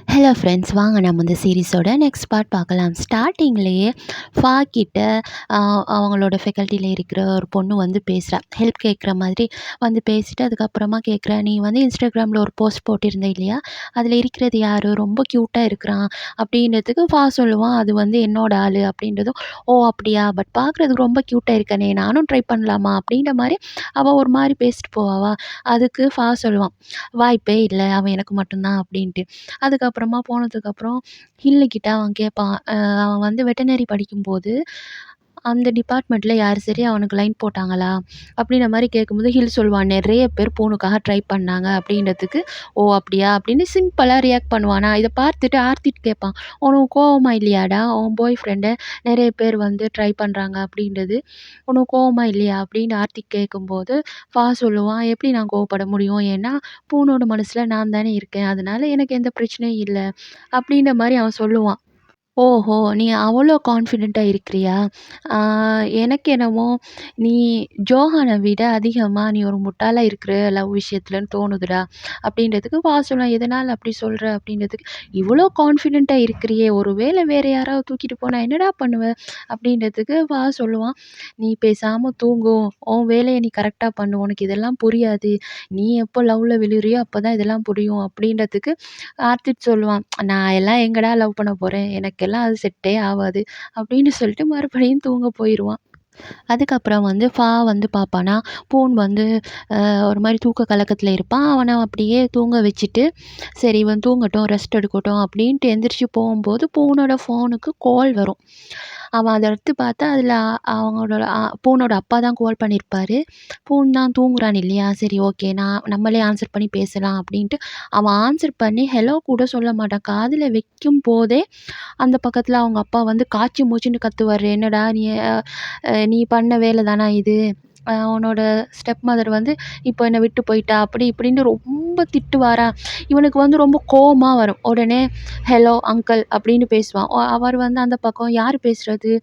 Hello friends, வாங்க நம்ம இந்த சீரிஸோட நெக்ஸ்ட் பார்ட் பார்க்கலாம். ஸ்டார்ட்டிங்லேயே ஃபா கிட்ட அவங்களோட ஃபெக்கல்ட்டியில் இருக்கிற ஒரு பொண்ணு வந்து பேசுகிறா. ஹெல்ப் கேட்குற மாதிரி வந்து பேசிட்டு அதுக்கப்புறமா கேட்குறா, நீ வந்து இன்ஸ்டாகிராமில் ஒரு போஸ்ட் போட்டிருந்த இல்லையா, அதில் இருக்கிறது யார், ரொம்ப க்யூட்டாக இருக்கிறான் அப்படின்றதுக்கு ஃபா சொல்லுவான், அது வந்து என்னோட ஆள் அப்படின்றதும். ஓ அப்படியா, பட் பார்க்குறதுக்கு ரொம்ப க்யூட்டாக இருக்கனே, நானும் ட்ரை பண்ணலாமா அப்படின்ற மாதிரி அவள் ஒரு மாதிரி பேசிட்டு போவாவா. அதுக்கு ஃபா சொல்லுவான், வாய்ப்பே இல்லை, அவன் எனக்கு மட்டும்தான் அப்படின்ட்டு. அதுக்கப்புறமா போனதுக்கப்புறம் ஹில்லுக்கிட்ட அவன் கேட்பான். அவன் வந்து வெட்டனரி படிக்கும்போது, அந்த டிபார்ட்மெண்ட்ல யார் சரி அவனுக்கு லைன் போட்டாங்களா? அப்படின்ற மாரி கேட்கும்போது ஹில் சொல்லுவான், "நெறைய பேர் பூனுக்காக ட்ரை பண்ணாங்க." அப்படின்றதுக்கு, "ஓ! அப்படியா?" அப்படின்னு சிம்பிளா ரியாக்ட் பண்ணுவானா. இத பார்த்துட்டு ஆர்த்திட் கேட்பான், "உனக்கு கோவமா இல்லையாடா? உன் பாய் ஃப்ரெண்ட நெறைய பேர் வந்து ட்ரை பண்றாங்க அப்படின்றது. உனக்கு கோவமா இல்லையா?" அப்படின்னு ஆர்த்திக் கேட்கும்போது, ஃபா சொல்லுவான், "எப்படி நான் கோவப்பட முடியும்? ஏன்னா, பூனோட மனசுல நான் தானே இருக்கேன். அதனால எனக்கு எந்த பிரச்சனையும் இல்ல." அப்படின்ற மாரி அவன் சொல்லுவான். ஓஹோ! நீ அவ்வளோ கான்ஃபிடென்ட்டா இருக்கிறியா? ஆ எனக்கு என்னமோ நீ ஜோஹான விட அதிகமா நீ ஒரு முட்டாளா இருக்கிற லவ் விஷயத்துலன்னு தோணுதுடா. அப்படின்றதுக்கு சொல்லுவான், எதனால அப்படி சொல்ற? அப்படின்றதுக்கு, இவ்வளோ கான்ஃபிடென்ட்டா இருக்கிறியே, ஒரு வேளை வேற யாராவது தூக்கிட்டு போனா என்னடா பண்ணுவ? அப்படின்றதுக்கு சொல்லுவான், நீ பேசாம தூங்கு. உன் வேலைய நீ கரெக்ட்டா பண்ணு. உனக்கு இதெல்லாம் புரியாது. நீ எப்போ லவ்ல விழுறியோ அப்பதான் இதெல்லாம் புரியும். அப்படின்றதுக்கு கார்த்திக் சொல்லுவான், நான் எல்லாம் எங்கடா லவ் பண்ண போறேன். எனக்கெல்லாம் அது செட்டே ஆவாது. அப்படின்னு சொல்லிட்டு மறுபடியும் தூங்க போயிருவான். அதுக்கப்புறம் வந்து வந்து பார்ப்பானா, பூன் வந்து ஒரு மாரி தூக்க கலக்கத்தில இருப்பான். அவன அப்படியே தூங்க வச்சுட்டு, சரி இவன் தூங்கட்டும், ரெஸ்ட் எடுக்கட்டும் அப்படின்ட்டு எந்திரிச்சு போகும்போது, பூனோட ஃபோனுக்கு கால் வரும். அவன் அத எடுத்து பார்த்தா, அதில அவங்களோட பூனோட அப்பா தான் கால் பண்ணியிருப்பாரு. பூன் தான் தூங்குறான் இல்லையா? சரி ஓகே, நம்மளே ஆன்சர் பண்ணி பேசலாம் அப்படின்ட்டு, அவன் ஆன்சர் பண்ணி ஹலோ கூட சொல்ல மாட்டான். காதுல வைக்கும்போதே, அந்த பக்கத்தில அவங்க அப்பா வந்து காய்ச்சி மூச்சுன்னு கத்துவாரு. "என்னடா நீ பண்ண வேலை தானா இது? உன்னோட ஸ்டெப் மதர் வந்து இப்போ என்ன விட்டு போயிட்டா." அப்படி இப்படின்னு ரொம்ப திட்டுவாரா. இவனுக்கு வந்து ரொம்ப கோவமா வரும். உடனே ஹலோ அங்கிள் அப்படின்னு பேசுவான். அவர் வந்து அந்த பக்கம் யார் பேசுறது?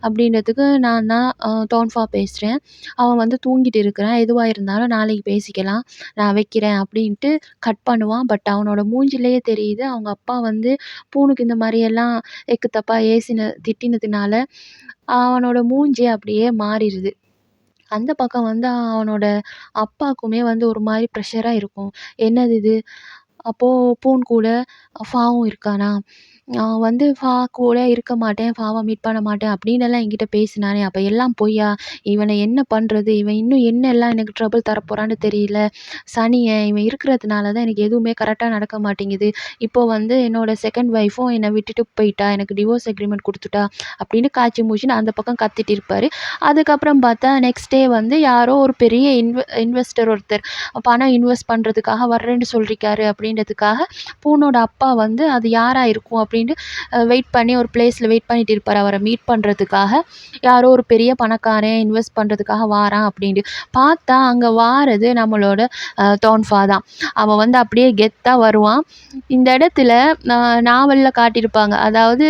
அப்படின்றதுக்கு நான் தான் தோன்ஃபா பேசுறேன். அவன் வந்து தூங்கிட்டு இருக்கிறான். எதுவா இருந்தாலும் நாளைக்கு பேசிக்கலாம். நான் வைக்கிறேன் அப்படின்ட்டு கட் பண்ணுவான். பட் அவனோட மூஞ்சிலேயே தெரியுது. அவங்க அப்பா வந்து பூனுக்கு இந்த மாரியெல்லாம் எக்கு தப்பா திட்டினதுனால அவனோட மூஞ்சி அப்படியே மாறிருது. அந்த பக்கம் வந்து அவனோட அப்பாக்குமே வந்து ஒரு மாரி ப்ரெஷரா இருக்கும். என்னது இது? அப்போ பூன் கூட ஃபாவும் இருக்கானா? அவன் வந்து ஃபா கூட இருக்க மாட்டேன், ஃபாவ மீட் பண்ண மாட்டேன் அப்படின்னெல்லாம் என்கிட்ட பேசினானே, அப்ப எல்லாம் பொய்யா? இவன என்ன பண்றது? இவன் இன்னும் என்னெல்லாம் எனக்கு ட்ரபிள் தரப்போறான்னு தெரியல. சனியன் இவன் இருக்கிறதுனால தான் எனக்கு எதுவுமே கரெக்ட்டா நடக்க மாட்டேங்குது. இப்போ வந்து என்னோட செகண்ட் ஒய்ஃபும் என்ன விட்டுட்டு போயிட்டா. எனக்கு டிவோர்ஸ் அக்ரீமெண்ட் குடுத்துட்டா அப்படின்னு காய்ச்சி மூச்சின்னு அந்த பக்கம் கத்திட்டு இருப்பாரு. அதுக்கப்புறம் பார்த்தா நெக்ஸ்ட் டே வந்து யாரோ ஒரு பெரிய இன்வெஸ்டர் ஒருத்தர் பணம் இன்வெஸ்ட் பண்ணுறதுக்காக வர்றேன்னு சொல்லிருக்காரு அப்படின்றதுக்காக பூனோட அப்பா வந்து அது யாரா இருக்கும் அப்படின்ட்டு வெயிட் பண்ணி ஒரு பிளேஸில் வெயிட் பண்ணிட்டு இருப்பார். அவரை மீட் பண்ணுறதுக்காக யாரோ ஒரு பெரிய பணக்காரன் இன்வெஸ்ட் பண்ணுறதுக்காக வாரான் அப்படின்ட்டு பார்த்தா அங்கே வாரது நம்மளோட தோன்ஃபா தான். அவன் வந்து அப்படியே கெத்தாக வருவான். இந்த இடத்துல நாவலில் காட்டியிருப்பாங்க. அதாவது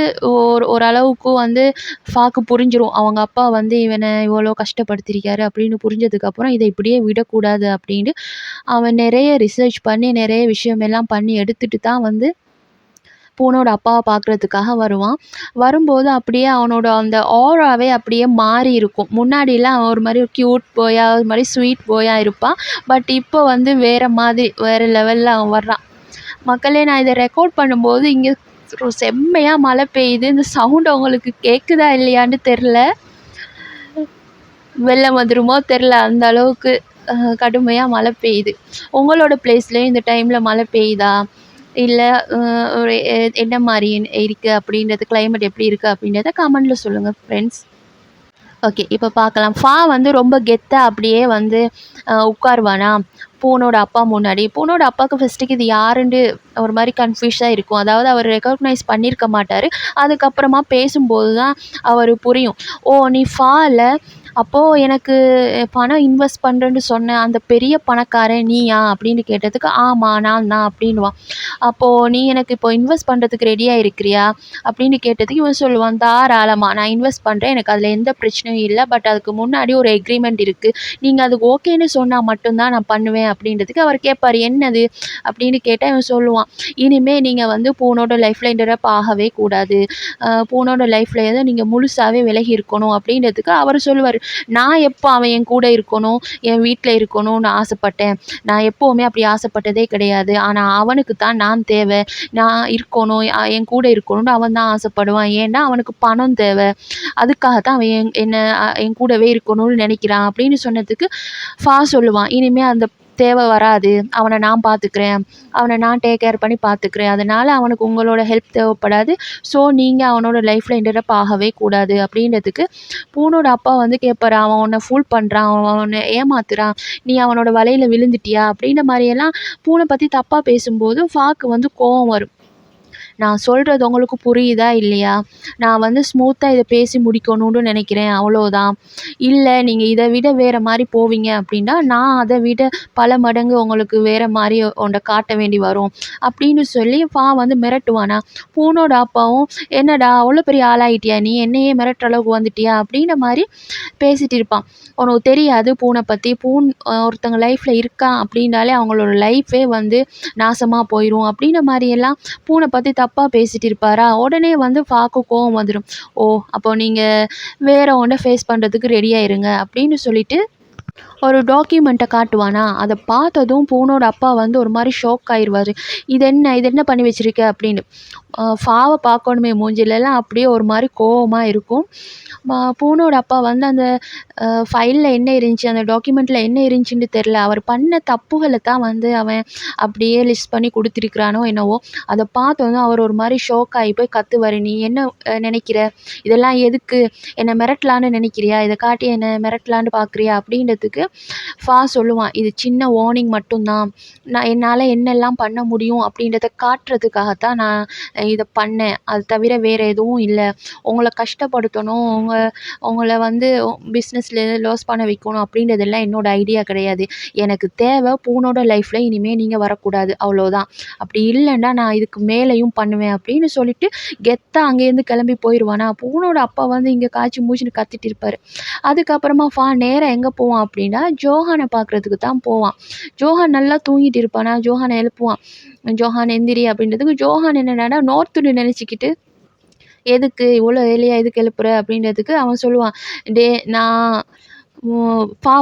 ஓரளவுக்கு வந்து ஃபாக்கு புரிஞ்சிரும். அவங்க அப்பா வந்து இவனை இவ்வளோ கஷ்டப்படுத்தியிருக்காரு அப்படின்னு புரிஞ்சதுக்கப்புறம் இதை இப்படியே விடக்கூடாது அப்படின்ட்டு அவன் நிறைய ரிசர்ச் பண்ணி நிறைய விஷயமெல்லாம் பண்ணி எடுத்துட்டு தான் வந்து பூனோட அப்பாவை பார்க்குறதுக்காக வருவான். வரும்போது அப்படியே அவனோட அந்த ஆராவே அப்படியே மாறி இருக்கும். முன்னாடிலாம் அவன் ஒரு மாரி க்யூட் பாயா, ஒரு மாரி ஸ்வீட் பாயா இருப்பான். பட் இப்போ வந்து வேற மாதிரி, வேற லெவல்ல அவன் வர்றான். மக்களே, நான் இத ரெக்கார்ட் பண்ணும்போது இங்க செம்மையா மழை பெய்யுது. இந்த சவுண்ட் உங்களுக்கு கேட்குதா இல்லையான்னு தெர்ல. வெள்ளம் வந்துருமோ தெர்ல. அந்த அளவுக்கு கடுமையா மழை பெய்யுது. உங்களோட பிளேஸ்லயும் இந்த டைம்ல மழை பெய்யுதா? இல்ல ஒரு என்ன மாரி இருக்கு அப்படின்றது, கிளைமேட் எப்படி இருக்கு அப்படின்றத கமெண்ட்ல சொல்லுங்க ஃப்ரெண்ட்ஸ். ஓகே. இப்ப பார்க்கலாம். வந்து ரொம்ப கெத்தா அப்படியே வந்து உட்காருவானா, பூனோட அப்பா முன்னாடி. பூனோட அப்பாவுக்கு ஃபர்ஸ்ட்டுக்கு இது யாருன்ட்டு ஒரு மாரி கன்ஃப்யூஸா இருக்கும். அதாவது அவர் ரெகக்னைஸ் பண்ணியிருக்க மாட்டாரு. அதுக்கப்புறமா பேசும்போது தான் அவரு புரியும். ஓ! நீ இல்ல. அப்போது எனக்கு பணம் இன்வெஸ்ட் பண்ணுறேன்னு சொன்ன அந்த பெரிய பணக்காரன் நீயா அப்படின்னு கேட்டதுக்கு ஆமாம் நான் தான் அப்படின்னுவான். அப்போது நீ எனக்கு இப்போ இன்வெஸ்ட் பண்ணுறதுக்கு ரெடியாக இருக்கிறியா அப்படின்னு கேட்டதுக்கு இவன் சொல்லுவான் தாராளமாக நான் இன்வெஸ்ட் பண்ணுறேன், எனக்கு அதில் எந்த பிரச்சனையும் இல்லை, பட் அதுக்கு முன்னாடி ஒரு எக்ரிமெண்ட் இருக்குது, நீங்கள் அதுக்கு ஓகேன்னு சொன்னால் மட்டும்தான் நான் பண்ணுவேன் அப்படின்றதுக்கு அவர் கேட்பார் என்னது அப்படின்னு கேட்டால் இவன் சொல்லுவான் இனிமேல் நீங்கள் வந்து பூனோட லைஃப்பில் இன்டரப்ட் ஆகவே கூடாது, பூனோட லைஃப்பில் ஏதோ நீங்கள் முழுசாகவே விலகி இருக்கணும் அப்படின்றதுக்கு அவர் சொல்லுவார் நான் எப்போ அவன் என் கூட இருக்கணும், என் வீட்ல இருக்கணும்னு ஆசைப்பட்டேன்? நான் எப்பவுமே அப்படி ஆசைப்பட்டதே கிடையாது. ஆனா அவனுக்கு தான் நான் தேவை. நான் இருக்கணும், என் கூட இருக்கணும்னு அவன் தான் ஆசைப்படுவான். ஏன்னா அவனுக்கு பணம் தேவை. அதுக்காக தான் அவன் என் கூடவே இருக்கணும்னு நினைக்கிறான் அப்படின்னு சொன்னதுக்கு, சொல்லுவான் இனிமே அந்த தேவை வராது. அவன நான் பார்த்துக்கிறேன். அவன நான் டேக் கேர் பண்ணி பார்த்துக்கிறேன். அதனால அவனுக்கு உங்களோட ஹெல்ப் தேவைப்படாது. ஸோ நீங்க அவனோட லைஃப்ல இன்டரப்ட் ஆகவே கூடாது அப்படின்றதுக்கு, பூனோட அப்பா வந்து கேட்பாரு, "அவன் உன்ன ஃபூல் பண்றான். அவன் உன்ன ஏமாத்துறான். நீ அவனோட வலையில விழுந்துட்டியா?" அப்படின்ற மாரியெல்லாம் பூனை பத்தி தப்பா பேசும்போது, ஃபாக்கு வந்து கோவம் வரும். நான் சொல்கிறது உங்களுக்கு புரியுதா இல்லையா? நான் வந்து ஸ்மூத்தா இத பேசி முடிக்கணும்னு நினைக்கிறேன் அவ்வளோதான். இல்ல நீங்க இத விட வேற மாரி போவீங்க அப்படின்னா, நான் அத விட பல மடங்கு உங்களுக்கு வேற மாரி உன்ட்ட காட்ட வேண்டி வரும். அப்படின்னு சொல்லி வந்து மிரட்டுவானா, பூனோட அப்பாவும் என்னடா அவ்வளோ பெரிய ஆளாயிட்டியா நீ? என்னையே மிரட்டுற அளவுக்கு வந்துட்டியா? அப்படின்ற மாரி பேசிட்டு இருப்பான். உனக்கு தெரியாது பூனை பத்தி. ஒருத்தங்க லைஃப்ல இருக்கான் அப்படின்னாலே அவங்களோட லைஃபே வந்து நாசமா போயிரும் அப்படின்ற மாரியெல்லாம் பூனை பத்தி தப்பா பேசிட்டு இருப்பாரா, உடனே வந்து ஃபாக்கு கோவம் வந்துடும். ஓ! அப்போ நீங்க வேற ஒண்ண ஃபேஸ் பண்றதுக்கு ரெடியா இருங்க அப்படின்னு சொல்லிட்டு ஒரு டாக்குமெண்ட்ட காட்டுவானா, அத பார்த்ததும் பூனோட அப்பா வந்து ஒரு மாரி ஷாக் ஆயிருவாரு. இது என்ன பண்ணி வச்சிருக்க அப்படின்னு. ஃபாவ பார்க்கணுமே மூஞ்சிலலாம் அப்படியே ஒரு மாரி கோவமா இருக்கும். பூனோட அப்பா வந்து அந்த ஃபைல்ல என்ன இருந்துச்சு, அந்த டாக்குமெண்ட்ல என்ன இருந்துச்சுன்னு தெரியல. அவர் பண்ண தப்புகள தான் வந்து அவன் அப்படியே லிஸ்ட் பண்ணி குடுத்திருக்கிறானோ என்னவோ! அத பார்த்ததும் அவர் ஒரு மாரி ஷாக் ஆகி போய் கத்துவாரு. "நீ என்ன நினைக்கிற? இதெல்லாம் எதுக்கு? என்ன மிரட்டலான்னு நினைக்கிறியா? இத காட்டி என்ன மிரட்டலான்னு பார்க்குறியா?" அப்படின்றதுக்கு சொல்லுவான், "இது சின்ன வார்னிங் மட்டும் தான். என்னால என்னெல்லாம் பண்ண முடியும் அப்படின்றத காட்டுறதுக்காகத்தான் நான் இத பண்ணேன். அது தவிர வேற எதுவும் இல்ல. உங்கள கஷ்டப்படுத்தணும், உங்கள வந்து பிஸ்னஸ்ல லாஸ் பண்ண வைக்கணும் அப்படின்றதெல்லாம் என்னோட ஐடியா கிடையாது. எனக்கு தேவை பூனோட லைஃப்ல இனிமே நீங்க வரக்கூடாது. அவ்வளோதான். அப்படி இல்லன்னா நான் இதுக்கு மேலயும் பண்ணுவேன்." அப்படின்னு சொல்லிட்டு கெத்தா அங்கேருந்து கிளம்பி போயிருவானா, பூனோட அப்பா வந்து இங்க காய்ச்சி மூச்சுன்னு கத்திட்டு இருப்பாரு. அதுக்கப்புறமா நேரா எங்க போவான் அப்படின்னா, ஜோஹான பார்க்குறதுக்கு தான் போவான். ஜோஹான் நல்லா தூங்கிட்டு இருப்பானா, ஜோஹான எழுப்புவான். "ஜோஹான் எந்திரி" அப்படின்றதுக்கு ஜோஹான் என்னடான்னா நோர்த்துன்னு நெனச்சுக்கிட்டு, "எதுக்கு இவ்வளோ ஏர்லியா எதுக்கு எழுப்புற?" அப்படின்றதுக்கு அவன் சொல்லுவான், நான்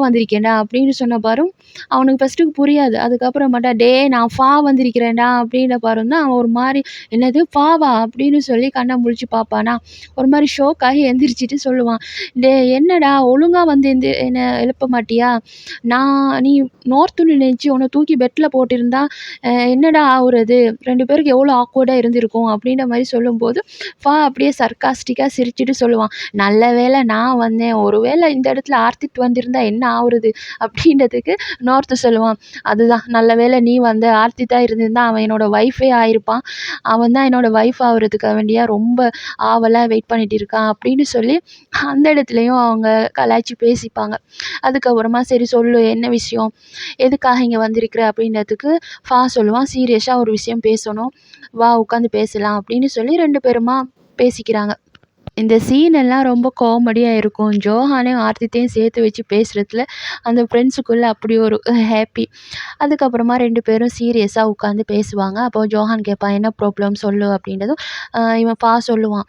வந்திருக்கேன்டா" அப்படின்னு சொன்ன பாரும், அவனுக்கு ஃபர்ஸ்ட்டுக்கு புரியாது. அதுக்கப்புறமேட்டா, நான் வந்திருக்கிறேன்டா" அப்படின்ன பாரும் தான் அவன் ஒரு மாரி, "என்னது ஃபாவா?" அப்படின்னு சொல்லி கண்ண முழிச்சு பார்ப்பானா, ஒரு மாரி ஷோக் ஆகி எந்திரிச்சுட்டு சொல்லுவான், என்னடா ஒழுங்கா வந்து என்ன எழுப்ப மாட்டியா? நீ நோர்த்துன்னு நெனச்சு உன்ன தூக்கி பெட்ல போட்டிருந்தா, என்னடா ஆவுறது? 2 பேருக்கு எவ்வளோ ஆக்வர்டா இருந்திருக்கும்." அப்படின்ற மாரி சொல்லும்போது, அப்படியே சர்காஸ்டிக்கா சிரிச்சுட்டு சொல்லுவான், "நல்ல வேளை நான் வந்தேன். ஒரு வேளை இந்த இடத்துல ஆர்த்தித் வந்திருந்தா என்ன ஆவுறது?" அப்படின்றதுக்கு நோர்த்து சொல்லுவான், "அதுதான் நல்ல வேளை நீ வந்த. ஆர்த்தித்தா இருந்திருந்தா அவன் என்னோட ஒய்ஃபே ஆயிருப்பான். அவன் தான் என்னோட ஒய்ஃப் ஆவுறதுக்காக வேண்டியா ரொம்ப ஆவலா வெயிட் பண்ணிட்டு இருக்கான்." அப்படின்னு சொல்லி அந்த இடத்துலயும் அவங்க கலாய்ச்சு பேசிப்பாங்க. அதுக்கப்புறமா, "சரி சொல்லு என்ன விஷயம்? எதுக்காக இங்க வந்திருக்கிற?" அப்படின்றதுக்கு சொல்லுவான், "சீரியஸா ஒரு விஷயம் பேசணும். வா உட்காந்து பேசலாம்." அப்படின்னு சொல்லி 2 பேருமா பேசிக்கிறாங்க. இந்த சீன் எல்லாம் ரொம்ப காமெடியா இருக்கும். ஜோஹானையும் ஆர்த்தித்தையும் சேர்த்து வச்சு பேசுறதுல அந்த ஃப்ரெண்ட்ஸுக்குள்ள அப்படி ஒரு ஹேப்பி. அதுக்கப்புறமா 2 பேரும் சீரியஸா உட்காந்து பேசுவாங்க. அப்போ ஜோஹான் கேட்பான், "என்ன ப்ராப்ளம் சொல்லு?" அப்படின்றதும் இவன் சொல்லுவான்,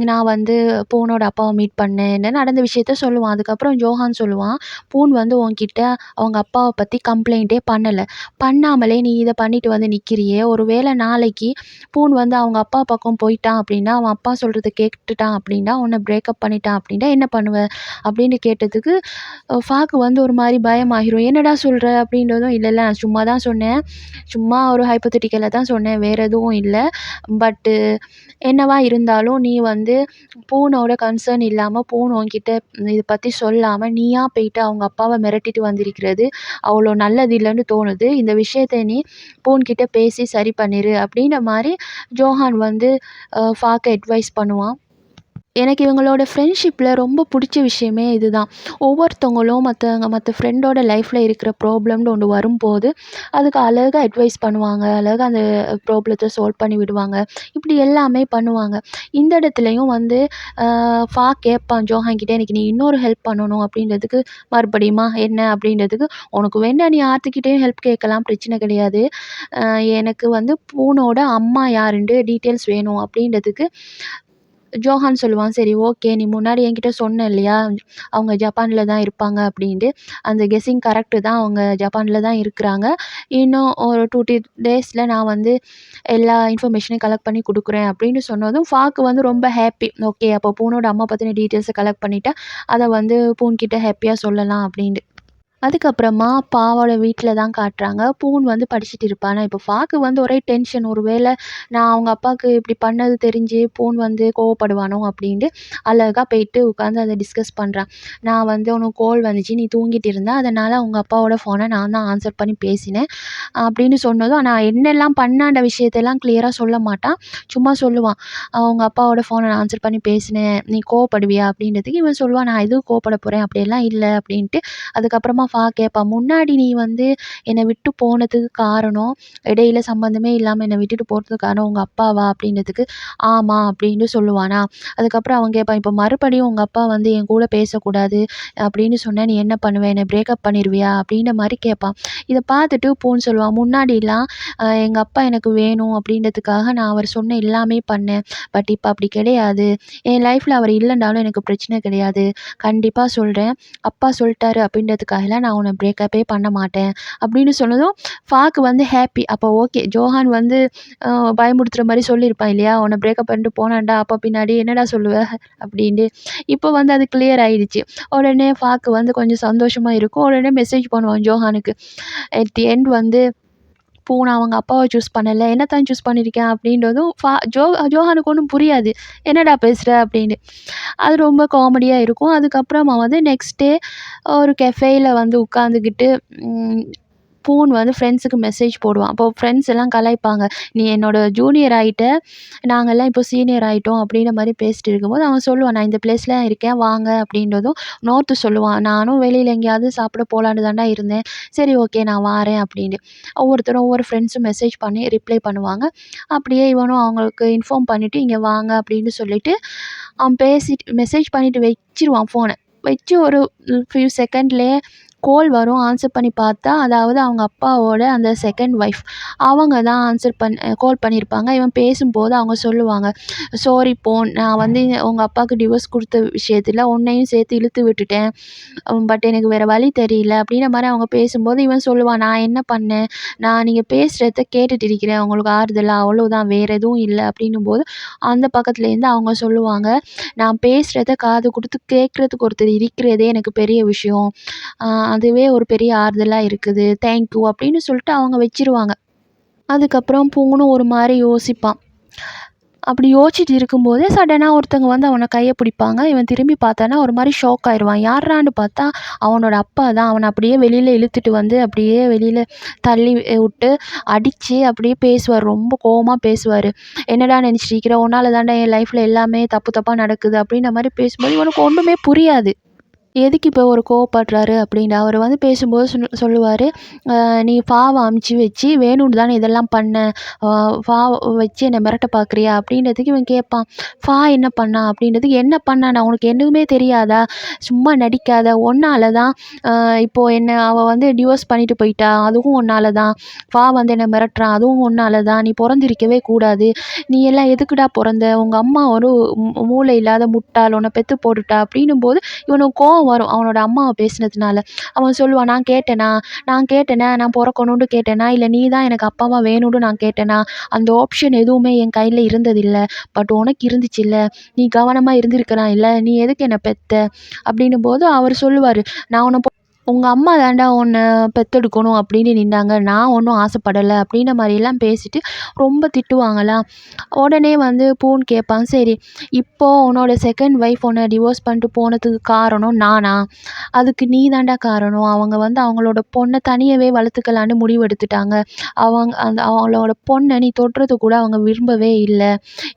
"நான் வந்து பூனோட அப்பாவ மீட் பண்ணேன்." நடந்த விஷயத்த சொல்லுவான். அதுக்கப்புறம் ஜோஹான் சொல்லுவான், "பூன் வந்து உன்கிட்ட அவங்க அப்பாவ பத்தி கம்ப்ளைண்ட்டே பண்ணல. பண்ணாமலே நீ இத பண்ணிட்டு வந்து நிக்கிறியே! ஒரு வேளை நாளைக்கு பூன் வந்து அவங்க அப்பா பக்கம் போயிட்டான் அப்படின்னா, அவன் அப்பா சொல்றத கேட்டுட்டான் அப்படின்னா, உன்ன பிரேக்கப் பண்ணிட்டான் அப்படின்னா என்ன பண்ணுவ?" அப்படின்னு கேட்டதுக்கு, வந்து ஒரு மாரி பயமாகிரும். "என்னடா சொல்ற?" அப்படின்றதும், "இல்ல, இல்ல நான் சும்மா தான் சொன்னேன். சும்மா ஒரு ஹைப்போதெட்டிக்கலா தான் சொன்னேன். வேற எதுவும் இல்ல. பட்டு என்னவா இருந்தாலும் நீ வந்து பூனோட கன்சர்ன் இல்லாம, பூன் உன்கிட்ட இத பத்தி சொல்லாம, நீயா போயிட்டு அவங்க அப்பாவ மிரட்டிட்டு வந்திருக்கிறது அவ்வளோ நல்லது இல்லன்னு தோணுது. இந்த விஷயத்த நீ பூன்கிட்ட பேசி சரி பண்ணிரு." அப்படின்ற மாரி ஜோஹான் வந்து அட்வைஸ் பண்ணுவான். எனக்கு இவங்களோட ஃப்ரெண்ட்ஷிப்பில் ரொம்ப பிடிச்ச விஷயமே இதுதான். ஒவ்வொருத்தவங்களும் மற்ற ஃப்ரெண்டோட லைஃப்பில் இருக்கிற ப்ராப்ளம்னு ஒன்று வரும்போது, அதுக்கு அழகா அட்வைஸ் பண்ணுவாங்க. அழகா அந்த ப்ராப்ளத்த சால்வ் பண்ணி விடுவாங்க. இப்படி எல்லாமே பண்ணுவாங்க. இந்த இடத்துலயும் வந்து கேட்பான் ஜோஹான் கிட்ட, "எனக்கு நீ இன்னொரு ஹெல்ப் பண்ணணும்." அப்படின்றதுக்கு, மறுபடியுமா என்ன அப்படின்றதுக்கு, "உனக்கு வேணா நீ ஆர்த்திக்கிட்டேயும் ஹெல்ப் கேட்கலாம். பிரச்சனை கிடையாது. அ எனக்கு வந்து பூனோட அம்மா யாருன்ட்டு டீட்டெயில்ஸ் வேணும்." அப்படின்றதுக்கு ஜோஹான் சொல்லுவான், "சரி ஓகே. நீ முன்னாடி என்கிட்ட சொன்ன இல்லையா? அவங்க ஜப்பான்ல தான் இருப்பாங்க அப்டின்ட்டு. அந்த கெஸ்ஸிங் கரெக்ட்டு தான். அவங்க ஜப்பான்ல தான் இருக்குறாங்க. இன்னும் ஒரு 2, 3 டேஸ்ல நான் வந்து எல்லா இன்ஃபர்மேஷனையும் கலெக்ட் பண்ணி குடுக்குறேன்." அப்படின்னு சொன்னதும் ஃபாக்கு வந்து ரொம்ப ஹேப்பி. ஓகே, அப்போ பூனோட அம்மா பத்தின டீட்டெயில்ஸ கலெக்ட் பண்ணிட்டா, அத வந்து பூன் கிட்ட ஹேப்பியா சொல்லலாம் அப்டின்ட்டு. அதுக்கப்புறமா பாவோட வீட்ல தான் காட்டுறாங்க. பூன் வந்து படிச்சுட்டு இருப்பா. ஆனா இப்போ ஃபாக்கு வந்து ஒரே டென்ஷன். ஒரு வேள நான் அவங்க அப்பாவுக்கு இப்படி பண்ணது தெரிஞ்சு பூன் வந்து கோவப்படுவானோ அப்படின்ட்டு அழகா போயிட்டு உட்காந்து அத டிஸ்கஸ் பண்றான். "நான் வந்து உனக்கு கால் வந்துச்சு. நீ தூங்கிட்டு இருந்த. அதனால உங்க அப்பாவோட ஃபோன நான் தான் ஆன்சர் பண்ணி பேசினேன்." அப்படின்னு சொன்னதும் நான் என்னெல்லாம் பண்ணான்ற விஷயத்தெல்லாம் கிளியரா சொல்ல மாட்டான். சும்மா சொல்லுவான். "உங்க அப்பாவோட ஃபோன நான் ஆன்சர் பண்ணி பேசினேன். நீ கோவப்படுவியா?" அப்படின்றதுக்கு இவன் சொல்லுவான், "நான் எதுக்கு கோவப்பட போறேன்? அப்படியெல்லாம் இல்ல." அப்படின்ட்டு. அதுக்கப்புறமா கேட்பா, "முன்னாடி நீ வந்து என்னை விட்டு போனதுக்கு காரணம், இடையில சம்மந்தமே இல்லாம என்னை விட்டுட்டு போறதுக்கு காரணம் உங்க அப்பாவா?" அப்படின்றதுக்கு, "ஆமா." அப்படின்னு சொல்லுவானா. அதுக்கப்புறம் அவன் கேட்பான், "இப்போ மறுபடியும் உங்க அப்பா வந்து என் கூட பேசக்கூடாது அப்படின்னு சொன்னா நீ என்ன பண்ணுவ? என்னை பிரேக்கப் பண்ணிருவியா?" அப்படின்ற மாரி கேட்பான். இத பார்த்துட்டு பூன்னு சொல்லுவான், "முன்னாடிலாம் எங்க அப்பா எனக்கு வேணும் அப்படின்றதுக்காக நான் அவர் சொன்ன எல்லாமே பண்ணேன். பட் இப்ப அப்படி கிடையாது. என் லைஃப்ல அவர் இல்லனாலும் எனக்கு பிரச்சனை கிடையாது. கண்டிப்பா சொல்றேன். அப்பா சொல்ட்டாரு அப்படின்றதுக்காகலாம் நான் உன்ன பிரேக்கப்பே பண்ண மாட்டேன்." அப்படின்னு சொன்னதும் ஃபாக்கு வந்து ஹேப்பி. அப்போ ஓகே. ஜோஹான் வந்து அ பயமுறுத்துற மாரி சொல்லியிருப்பான் இல்லையா? "உன்ன பிரேக்கப் பண்ணிட்டு போனான்டா, அப்பா பின்னாடி என்னடா சொல்லுவ?" அப்படின்ட்டு. இப்போ வந்து அது கிளியர் ஆயிடுச்சு. உடனே ஃபாக்கு வந்து கொஞ்சம் சந்தோஷமா இருக்கும். உடனே மெசேஜ் பண்ணுவான் ஜோஹானுக்கு. அட் தி எண்ட் வந்து பூனா அவங்க அப்பாவ சூஸ் பண்ணல. என்னத்தான் சூஸ் பண்ணியிருக்கேன் அப்படின்றதும் ஜோஹானுக்கு ஒண்ணும் புரியாது. "என்னடா பேசுற?" அப்படின்னு. அது ரொம்ப காமெடியா இருக்கும். அதுக்கப்புறமா வந்து நெக்ஸ்ட் டே ஒரு கெஃபேல வந்து உட்காந்துக்கிட்டு ம் பூன் வந்து ஃப்ரெண்ட்ஸுக்கு மெசேஜ் போடுவான். அப்போ ஃப்ரெண்ட்ஸ் எல்லாம் கலாய்ப்பாங்க. "நீ என்னோட ஜூனியர் ஆயிட்ட. நாங்கலாம் இப்போ சீனியர் ஆயிட்டோம்." அப்படின்ற மாரி பேசிட்டு இருக்கும்போது அவன் சொல்லுவான், "நான் இந்த பிளேஸ்ல இருக்கேன் வாங்க." அப்படின்றதும் நோர்த்து சொல்லுவான், "நானும் வெளியில எங்கேயாவது சாப்பிட போலான்னு தான்டா இருந்தேன். சரி ஓகே நான் வாரேன்." அப்படின்ட்டு. ஒவ்வொருத்தரும் ஒவ்வொரு ஃப்ரெண்ட்ஸும் மெசேஜ் பண்ணி ரிப்ளை பண்ணுவாங்க. அப்படியே இவனும் அவங்களுக்கு இன்ஃபார்ம் பண்ணிட்டு, "இங்க வாங்க." அப்படின்னு சொல்லிட்டு அவன் பேசிட்டு மெசேஜ் பண்ணிட்டு வச்சிருவான் ஃபோன. வச்சு ஒரு ஃபியூ செகண்ட்லயே கால் வரும். ஆன்சர் பண்ணி பார்த்தா, அதாவது அவங்க அப்பாவோட அந்த செகண்ட் ஒய்ஃப். அவங்க தான் கால் பண்ணியிருப்பாங்க. இவன் பேசும்போது அவங்க சொல்லுவாங்க, "சாரி போன். நான் வந்து உங்க அப்பாவுக்கு டிவோர்ஸ் குடுத்த விஷயத்துல உன்னையும் சேர்த்து இழுத்து விட்டுட்டேன். பட் எனக்கு வேற வழி தெரியல." அப்படின்ற மாரி அவங்க பேசும்போது இவன் சொல்லுவான், "நான் என்ன பண்ணேன்? நான் நீங்க பேசுறத கேட்டுட்டு இருக்கிறேன். உங்களுக்கு ஆறுதலா அவ்வளோதான். வேற எதுவும் இல்ல." அப்படின்னும்போது அந்த பக்கத்துலேருந்து அவங்க சொல்லுவாங்க, "நான் பேசுறத காது குடுத்து கேட்கறதுக்கு ஒருத்தர் இருக்கிறதே எனக்கு பெரிய விஷயம். அ அதுவே ஒரு பெரிய ஆறுதலா இருக்குது. Thank you." அப்படின்னு சொல்லிட்டு அவங்க வச்சுருவாங்க. அதுக்கப்புறம் பூணும் ஒரு மாரி யோசிப்பான். அப்படி யோசிச்சுட்டு இருக்கும்போதே சடனா ஒருத்தவங்க வந்து அவன கைய பிடிப்பாங்க. இவன் திரும்பி பார்த்தானா ஒரு மாரி ஷாக் ஆயிருவான். யார்றான்னு பார்த்தா அவனோட அப்பா தான். அவன அப்படியே வெளியில இழுத்துட்டு வந்து அப்படியே வெளியில தள்ளி விட்டு அடிச்சு அப்படியே பேசுவாரு. ரொம்ப கோவமா பேசுவாரு. "என்னடா நினைச்சிட்டு இருக்கிற? உன்னால தான்டா என் லைஃப்ல எல்லாமே தப்பு தப்பா நடக்குது." அப்படின்ற மாரி பேசும்போது இவனுக்கு ஒண்ணுமே புரியாது. எதுக்கு இப்போ ஒரு கோவப்படுறாரு அப்படின்னு. அவரு வந்து பேசும்போது சொல்லுவாரு, "நீ ஃபாவ அமுச்சு வச்சு வேணும்னு தானே இதெல்லாம் பண்ண. அ ஃபாவ வச்சு என்ன மிரட்ட பார்க்குறியா?" அப்படின்றதுக்கு இவன் கேட்பான். "ஃபா என்ன பண்ணா?" அப்படின்றதுக்கு, "என்ன பண்ணானா? உனக்கு எதுவுமே தெரியாதா? சும்மா நடிக்காத. உன்னால தான் இப்போ அவ வந்து டிவோர்ஸ் பண்ணிட்டு போயிட்டா. அதுவும் உன்னால தான். ஃபா வந்து என்ன மிரட்டுறான். அதுவும் உன்னால தான். நீ பொறந்திருக்கவே கூடாது. நீ எல்லாம் எதுக்குடா பொறந்த? உங்க அம்மா ஒரு மூளை இல்லாத முட்டாள். உன்ன பெத்து போட்டுட்டா." அப்படின்னும்போது இவனுக்கு கோவம் வரும். அவனோட அம்மாவ பேசினதுனால. அவன் சொல்லுவான், "நான் கேட்டேனா? நான் பொறக்கணுன்ட்டு கேட்டேனா? இல்ல நீ தான் எனக்கு அப்பாவா வேணும்னு நான் கேட்டேனா? அந்த ஆப்ஷன் எதுவுமே என் கையில இருந்ததில்ல. பட் உனக்கு இருந்துச்சுல்ல. நீ கவனமா இருந்திருக்கலாம் இல்ல? நீ எதுக்கு என்ன பெத்த?" அப்படின்னும்போது அவரு சொல்லுவாரு, "நான் உன்ன உங்க அம்மா தான்டா உன்ன பெத்தெடுக்கணும் அப்படின்னு நின்னாங்க. நான் ஒண்ணும் ஆசைப்படல அப்படின்ற மாரிலாம் பேசிட்டு ரொம்ப திட்டுவாங்களா. உடனே வந்து பூன்னு கேட்பான். சரி, இப்போ உன்னோட செகண்ட் ஒய்ஃப் உன்ன டிவோர்ஸ் பண்ணிட்டு போனதுக்கு காரணம் நானா? அதுக்கு நீ தான்டா காரணம். அவங்க வந்து அவங்களோட பொண்ண தனியாவே வளர்த்துக்கலான்னு முடிவு எடுத்துட்டாங்க. அவங்களோட பொண்ண நீ தொடுறது கூட அவங்க விரும்பவே இல்ல.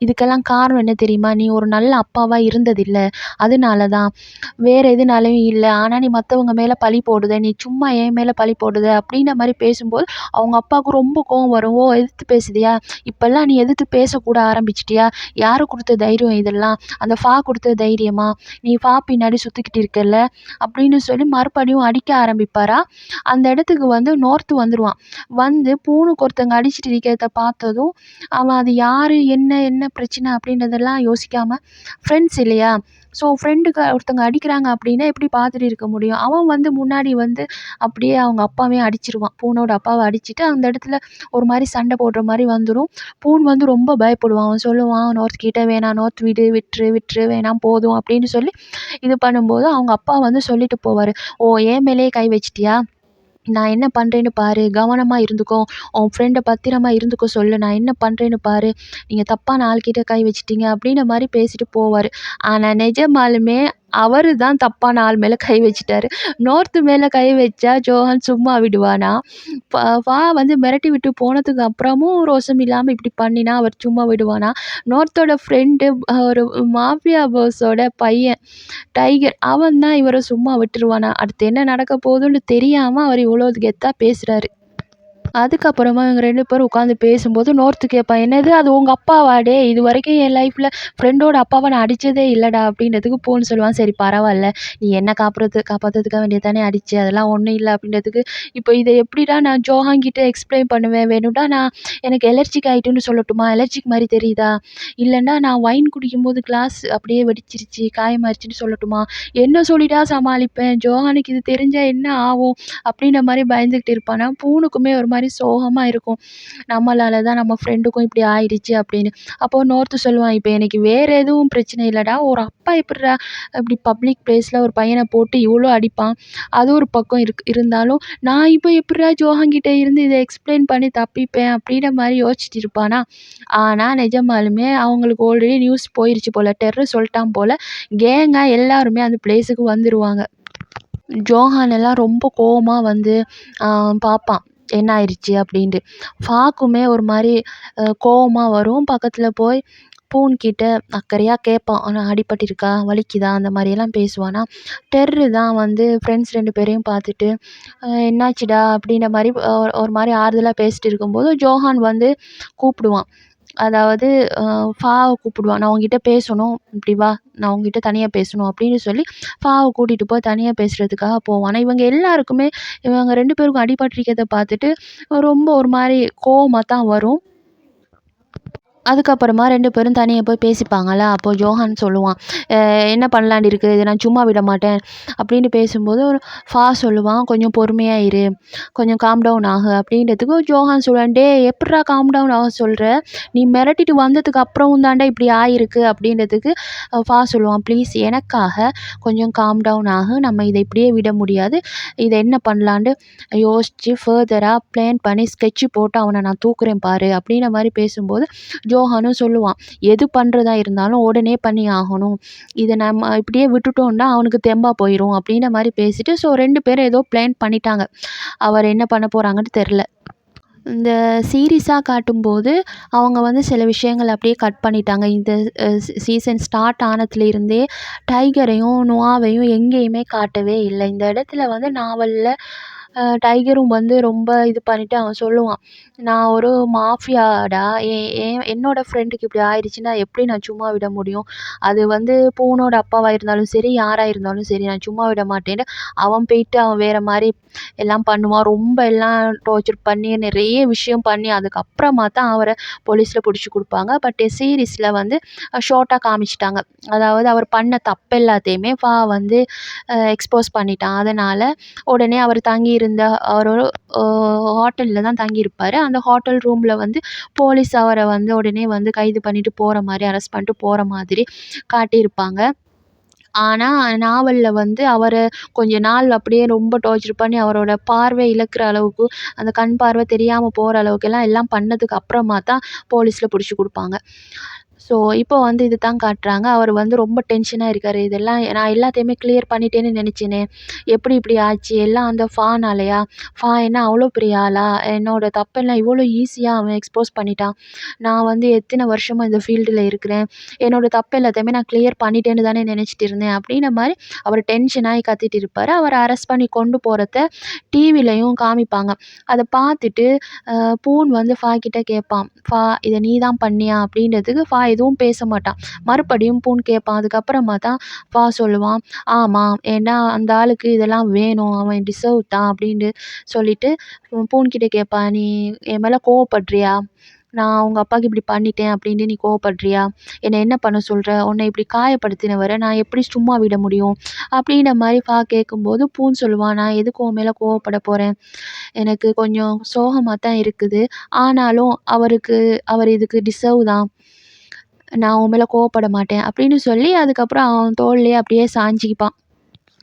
இதுக்கெல்லாம் காரணம் என்ன தெரியுமா? நீ ஒரு நல்ல அப்பாவா இருந்ததில்ல. அதனால தான். வேற எதுனாலயும் இல்ல. ஆனா நீ மத்தவங்க மேல பழி போடுத. நீ சும்மா என் மேல பழி போடுத அப்படின்ற மாரி பேசும்போது, அவங்க அப்பாவுக்கு ரொம்ப கோவம் வரும். ஓ! எதிர்த்து பேசுதியா? இப்பல்லாம் நீ எதிர்த்து பேசக்கூட ஆரம்பிச்சுட்டியா? யாரு குடுத்த தைரியம் இதெல்லாம்? அந்த குடுத்த தைரியமா? நீ பின்னாடி சுத்திக்கிட்டு இருக்கல்ல? அப்படின்னு சொல்லி மறுபடியும் அடிக்க ஆரம்பிப்பாரா. அந்த இடத்துக்கு வந்து நோர்த்து வந்துருவான். வந்து பூணுக்கு ஒருத்தங்க அடிச்சுட்டு இருக்கிறத பார்த்ததும், அவன் அது யாரு? என்ன என்ன பிரச்சனை? அப்படின்றதெல்லாம் யோசிக்காம ஃப்ரெண்ட்ஸ் இல்லையா? ஸோ ஃப்ரெண்டுக்கு ஒருத்தங்க அடிக்கிறாங்க அப்படின்னா எப்படி பார்த்துட்டு இருக்க முடியும்? அவன் வந்து முன்னாடி வந்து அப்படியே அவங்க அப்பாவையும் அடிச்சிருவான். பூனோட அப்பாவ அடிச்சுட்டு அந்த இடத்துல ஒரு மாரி சண்டை போடுற மாரி வந்துரும். பூன் வந்து ரொம்ப பயப்படுவான். அவன் சொல்லுவான், "நோர்த் கிட்ட வேணாம். நோர்த் விடு, விட்டுரு, விட்டுரு வேணாம் போதும்" அப்படின்னு சொல்லி இது பண்ணும்போது அவங்க அப்பா வந்து சொல்லிட்டு போவாரு. "ஓ! என் மேலயே கை வச்சுட்டியா? நான் என்ன பண்றேன்னு பாரு. கவனமா இருந்துக்கோ. உன் ஃப்ரெண்ட பத்திரமா இருந்துக்க சொல்லு. நான் என்ன பண்றேன்னு பாரு. நீங்க தப்பான ஆள்கிட்ட கை வச்சுட்டீங்க." அப்படின்ற மாரி பேசிட்டு போவாரு. ஆனா நிஜமாலுமே அவரு தான் தப்பான ஆள் மேல கை வச்சுட்டாரு. நோர்த்து மேல கை வச்சா ஜோஹான் சும்மா விடுவானா? வந்து மிரட்டி விட்டு போனதுக்கு அப்புறமும் ரோசம் இல்லாம இப்படி பண்ணினா அவர் சும்மா விடுவானா? நோர்த்தோட ஃப்ரெண்டு ஒரு மாஃபியா பாஸோட பையன் டைகர். அவன் தான் இவர சும்மா விட்டுருவானா? அடுத்து என்ன நடக்க போகுதுன்னு தெரியாம அவர் இவ்வளோ கெத்தா பேசுறாரு. அதுக்கப்புறமா இவங்க 2 பேரும் உட்காந்து பேசும்போது நோர்த்து கேட்பான். "என்னது அது உங்க அப்பாவா? டேய் இதுவரைக்கும் என் லைஃப்ல ஃப்ரெண்டோட அப்பாவ நான் அடிச்சதே இல்லடா" அப்படின்றதுக்கு பூன்னு சொல்லுவான். "சரி பரவால்ல. நீ என்ன காப்பாத்துறதுக்காக வேண்டிய தானே அடிச்ச. அதெல்லாம் ஒண்ணும் இல்ல" அப்படின்றதுக்கு, "இப்போ இத எப்படிடா நான் ஜோஹான் கிட்ட எக்ஸ்ப்ளைன் பண்ணுவேன்? வேணும்னா நான் எனக்கு அலர்ஜிக் ஆயிட்டுன்னு சொல்லட்டுமா? அலர்ஜிக் மாரி தெரியுதா? இல்லன்னா நான் ஒயின் குடிக்கும்போது கிளாஸ் அப்படியே வெடிச்சிருச்சு, காயமாயிருச்சுன்னு சொல்லட்டுமா? என்ன சொல்லிடா சமாளிப்பேன்? ஜோஹானுக்கு இது தெரிஞ்சா என்ன ஆவும்?" அப்படின்ற மாரி பயந்துகிட்டு இருப்பானா. பூனுக்குமே ஒரு மாரி சோகமா இருக்கும். நம்மளால தான் நம்ம ஃப்ரெண்டுக்கும் இப்படி ஆயிடுச்சு அப்படின்னு. அப்போ இன்னொருத்தன் சொல்லுவான், "இப்ப எனக்கு வேற எதுவும் பிரச்சனை இல்லடா. ஒரு அப்பா எப்புட்றா இப்படி பப்ளிக் பிளேஸ்ல ஒரு பையன போட்டு இவ்ளோ அடிப்பான்? அது ஒரு பக்கம் இருந்தாலும், நான் இப்போ எப்புட்றா ஜோஹான் கிட்ட இருந்து இத எக்ஸ்ப்ளைன் பண்ணி தப்பிப்பேன்?" அப்படின்ற மாரி யோசிச்சுட்டு இருப்பானா. ஆனா நிஜமாலுமே அவங்களுக்கு ஆல்ரெடி நியூஸ் போயிருச்சு போல. டெர்ரு சொல்ட்டான் போல. கேங்கா எல்லாருமே அந்த பிளேஸுக்கு வந்துருவாங்க. ஜோஹான் எல்லாம் ரொம்ப கோவமா வந்து பார்ப்பான். என்ன ஆயிருச்சு அப்படின்ட்டு. ஃபாக்குமே ஒரு மாரி கோவமா வரும். பக்கத்துல போய் பூன் கிட்ட அக்கறையா கேட்பான். ஆனா அடிபட்டிருக்கா? வலிக்குதா? அந்த மாரியெல்லாம் பேசுவானா. டெர்ரு தான் வந்து ஃப்ரெண்ட்ஸ் 2 பேரையும் பார்த்துட்டு, என்னாச்சுடா? அப்படின்ற மாரி ஒரு மாரி ஆறுதலா பேசிட்டு இருக்கும்போது, ஜோஹான் வந்து கூப்பிடுவான். அதாவது அ ஃபாவ கூப்பிடுவான். "நான் உன்கிட்ட பேசணும். இப்படி வா. நான் உன்கிட்ட தனியா பேசணும்." அப்படின்னு சொல்லி ஃபாவ கூட்டிட்டு போய் தனியா பேசுறதுக்காக போவான். ஆனா இவங்க எல்லாருக்குமே இவங்க 2 பேருக்கும் அடிபட்டிருக்கிறத பார்த்துட்டு ரொம்ப ஒரு மாரி கோவமா தான் வரும். அதுக்கப்புறமா 2 பேரும் தனியா போய் பேசிப்பாங்களா, அப்போ ஜோஹான் சொல்லுவான், என்ன பண்ணலான்னு இருக்கு? இத நான் சும்மா விட மாட்டேன்." அப்படின்னு பேசும்போது சொல்லுவான், "கொஞ்சம் பொறுமையா இரு. கொஞ்சம் காம் டவுன் ஆகு." அப்படின்றதுக்கு ஜோஹான் சொல்லுவான், "டேய் எப்புட்றா காம் டவுன் ஆக சொல்ற? நீ மிரட்டிட்டு வந்ததுக்கு அப்புறமும் தான்டா இப்படி ஆயிருக்கு." அப்படின்றதுக்கு சொல்லுவான், "ப்ளீஸ் எனக்காக கொஞ்சம் காம் டவுன் ஆகு. நம்ம இத இப்படியே விட முடியாது. இத என்ன பண்ணலான்ட்டு யோசிச்சு ஃபர்தரா பிளான் பண்ணி ஸ்கெட்ச் போட்டு அவன நான் தூக்குறேன் பாரு." அப்படின்ற மாரி பேசும்போது ஜோஹானும் சொல்லுவான், "எது பண்றதா இருந்தாலும் உடனே பண்ணி ஆகணும். இத நம்ம இப்படியே விட்டுட்டோம்னா அவனுக்கு தெம்பா போயிரும்." அப்படின்ற மாரி பேசிட்டு 2 பேரும் ஏதோ பிளான் பண்ணிட்டாங்க. அவர் என்ன பண்ண போறாங்கன்னு தெர்ல. இந்த சீரிஸா காட்டும்போது, அவங்க வந்து சில விஷயங்கள அப்படியே கட் பண்ணிட்டாங்க. இந்த சீசன் ஸ்டார்ட் ஆனதுலேருந்தே டைகரையும், நோவாவையும் எங்கேயுமே காட்டவே இல்ல. இந்த இடத்துல வந்து நாவல்ல டைகரும் வந்து ரொம்ப இது பண்ணிட்டு அவன் சொல்லுவான், "நான் ஒரு மாஃபியாடா. எ எ என்னோட ஃப்ரெண்டுக்கு இப்படி ஆயிடுச்சுன்னா எப்படி நான் சும்மா விட முடியும்? அது வந்து பூனோட அப்பாவா இருந்தாலும் சரி, யாரா இருந்தாலும் சரி, நான் சும்மா விட மாட்டேன்னு." அவன் போயிட்டு அவன் வேற மாரி எல்லாம் பண்ணுவான். ரொம்ப எல்லாம் டார்ச்சர் பண்ணி, நிறைய விஷயம் பண்ணி, அதுக்கப்புறமா தான் அவர போலீஸ்ல புடிச்சு குடுப்பாங்க. பட் சீரிஸ்ல வந்து ஷார்ட்டா காமிச்சுட்டாங்க. அதாவது அவர் பண்ண தப்பு எல்லாத்தையுமே வந்து எக்ஸ்போஸ் பண்ணிட்டான். அதனால உடனே அவர் தங்கியிருந்த அவர் ஒரு ஹோட்டல்ல தான் தங்கியிருப்பாரு. அந்த ஹோட்டல் ரூம்ல வந்து போலீஸ் அவர வந்து உடனே வந்து கைது பண்ணிட்டு போற மாரி, அரெஸ்ட் பண்ணிட்டு போற மாதிரி காட்டியிருப்பாங்க. ஆனா, நாவல்ல வந்து அவர கொஞ்ச நாள் அப்படியே ரொம்ப டார்ச்சர் பண்ணி அவரோட பார்வை இழக்கிற அளவுக்கு, அந்த கண் பார்வை தெரியாம போற அளவுக்கெல்லாம் எல்லாம் பண்ணதுக்கு அப்புறமா தான் போலீஸ்ல புடிச்சு குடுப்பாங்க. ஸோ, இப்போ வந்து இது தான் காட்டுறாங்க. அவர் வந்து ரொம்ப டென்ஷனா இருக்காரு. இதெல்லாம் நான் எல்லாத்தையுமே கிளியர் பண்ணிட்டேன்னு நெனச்சேனே! எப்படி இப்படி ஆச்சு? எல்லாம் அந்த ஃபானாலயா? என்ன அவ்வளோ பெரிய ஆளா? என்னோட தப்பெல்லாம் இவ்வளோ ஈஸியா அவன் எக்ஸ்போஸ் பண்ணிட்டான். நான் வந்து எத்தன வருஷமா இந்த ஃபீல்டுல இருக்கிறேன். என்னோட தப்பு எல்லாத்தையுமே நான் கிளியர் பண்ணிட்டேன்னு தானே நெனச்சுட்டு இருந்தேன். அப்படின்ன மாரி அவர் டென்ஷன் ஆயி கத்திட்டு இருப்பாரு. அவர அரெஸ்ட் பண்ணி கொண்டு போறத டிவிலயும் காமிப்பாங்க. அத பார்த்துட்டு அ பூன் வந்து கிட்ட கேட்பான். இத நீ தான் பண்ணியா?" அப்படின்றதுக்கு எதுவும் பேச மாட்டான். மறுபடியும் பூன் கேட்பான். அதுக்கப்புறமா தான் சொல்லுவான், "ஆமா, ஏன்னா அந்த ஆளுக்கு இதெல்லாம் வேணும். அவன் டிசர்வ் தான்" அப்படின்னு சொல்லிட்டு பூன்கிட்ட கேட்பான். "நீ என் மேல கோவப்படுறியா? நான் உங்க அப்பாக்கு இப்படி பண்ணிட்டேன் அப்படின்னு நீ கோவப்படுறியா? என்ன என்ன பண்ண சொல்ற? உன்னை இப்படி காயப்படுத்தினவர நான் எப்படி சும்மா விட முடியும்?" அப்படின்ற மாரி கேட்கும்போது பூன் சொல்லுவான், "நான் எதுக்கு உன் மேல கோவப்பட போறேன்? எனக்கு கொஞ்சம் சோகமா தான் இருக்குது. ஆனாலும் அவர் இதுக்கு டிசர்வ் தான். நான் உன் மேல கோவப்பட மாட்டேன்." அப்படின்னு சொல்லி அதுக்கப்புறம் அவன் தோள்லயே அப்படியே சாய்ஞ்சுக்கிப்பான்.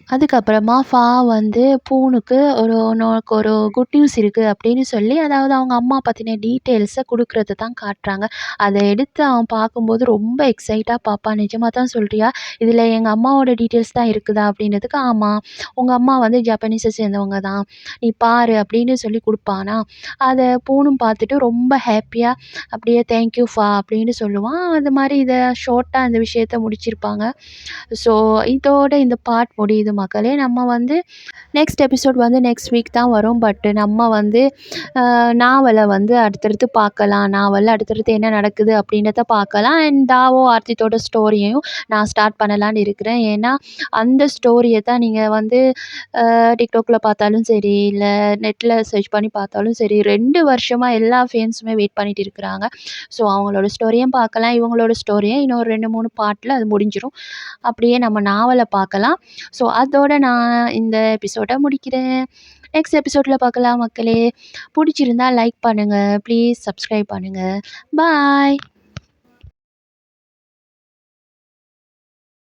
அதுக்கப்புறமா வந்து பூனுக்கு "உனக்கு ஒரு குட் நியூஸ் இருக்கு" அப்படின்னு சொல்லி, அதாவது அவங்க அம்மா பத்தின டீட்டெயில்ஸ குடுக்குறத தான் காட்டுறாங்க. அத எடுத்து அவன் பார்க்கும்போது ரொம்ப எக்ஸைட்டா பார்ப்பான். "நிஜமா தான் சொல்றியா? இதுல எங்க அம்மாவோட டீட்டெயில்ஸ் தான் இருக்குதா?" அப்படின்னதுக்கு, "ஆமா. உங்க அம்மா வந்து ஜப்பானீஸ சேர்ந்தவங்க தான். நீ பாரு" அப்படின்னு சொல்லி குடுப்பானா, அத பூனும் பார்த்துட்டு ரொம்ப ஹேப்பியா அப்படியே "தேங்க் யூ அப்படின்னு சொல்லுவான். அது மாரி இத ஷார்ட்டா இந்த விஷயத்த முடிச்சிருப்பாங்க. ஸோ, இதோட இந்த பார்ட் முடியுது மக்களே. நம்ம வந்து நெக்ஸ்ட் எபிசோட் வந்து நெக்ஸ்ட் வீக் தான் வரும். பட் நம்ம வந்து நாவல வந்து அடுத்தடுத்து பார்க்கலாம். நாவல்ல அடுத்தடுத்து என்ன நடக்குது அப்படின்றத பார்க்கலாம். அண்ட் தாவோ ஆர்த்தித்தோட ஸ்டோரியையும் நான் ஸ்டார்ட் பண்ணலான்னு இருக்கிறேன். ஏன்னா, அந்த ஸ்டோரிய தான் நீங்க வந்து டிக்டாக்ல பார்த்தாலும் சரி, இல்ல நெட்ல சர்ச் பண்ணி பார்த்தாலும் சரி, 2 வருஷமா எல்லா ஃபேன்ஸுமே வெயிட் பண்ணிட்டு இருக்கிறாங்க. ஸோ, அவங்களோட ஸ்டோரியும் பார்க்கலாம். இவங்களோட ஸ்டோரியும் இன்னும் 2, 3 பார்ட்ல அது முடிஞ்சிரும். அப்படியே நம்ம நாவல பார்க்கலாம். ஸோ, அதோட நான் இந்த எபிசோட முடிக்கிறேன். நெக்ஸ்ட் எபிசோட்ல பார்க்கலாம் மக்களே. புடிச்சிருந்தா லைக் பண்ணுங்க. ப்ளீஸ் சப்ஸ்கிரைப் பண்ணுங்க. பாய்.